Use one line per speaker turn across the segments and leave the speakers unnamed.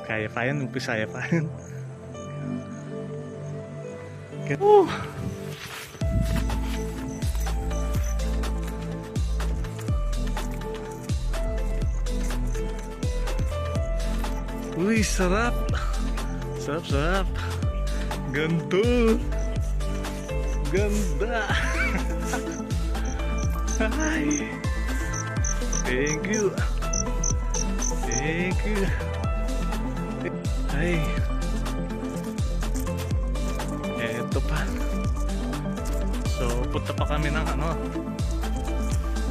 Kaya pa yan, umpisaya pa yan. Oh! Uy, sarap! Sarap, sarap! Ganto! Ganda! Hi! Thank you! Thank you! Ay! Eto pa. So, punta pa kami ng ano,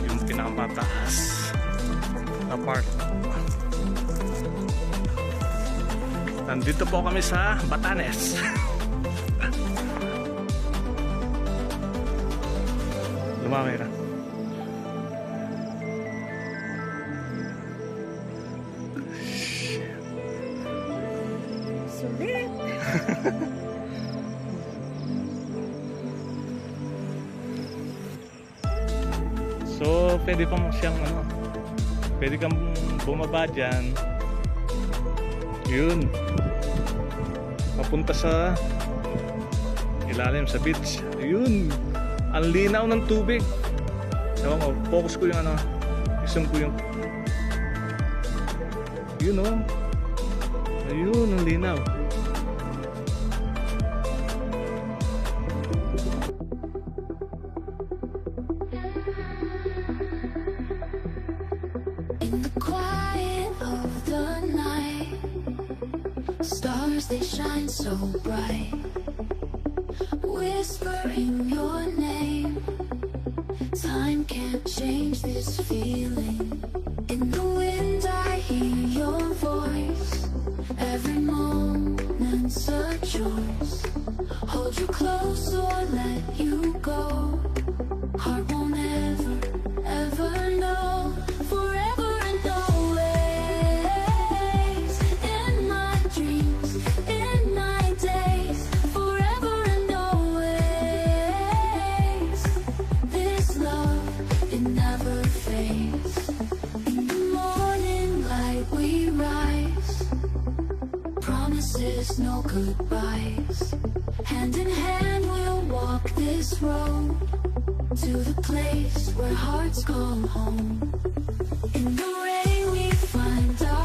yung pinakamataas na park. Nandito po kami sa Batanes. Lumamay na.
Sulit.
So, pwede pa mo siyang ano, pwede kang bumaba dyan. Yun. Papunta sa ilalim sa beach. Yun. Ang linaw ng tubig. Ewan ko, focus ko yung ano, isang ko yung yun o. Ayun, ang linaw.
In the quiet of the night, stars they shine so bright, whispering your name. Time can't change this feeling. In the wind I hear your voice. Every moment's a choice. Hold you close or let you go. Heart won't ever, ever know. Forever and always. In my dreams, in my days. Forever and always. This love, it never fades. In the morning light we rise. Promises, no goodbyes. Hand in hand we'll walk this road to the place where hearts call home. In the rain we find our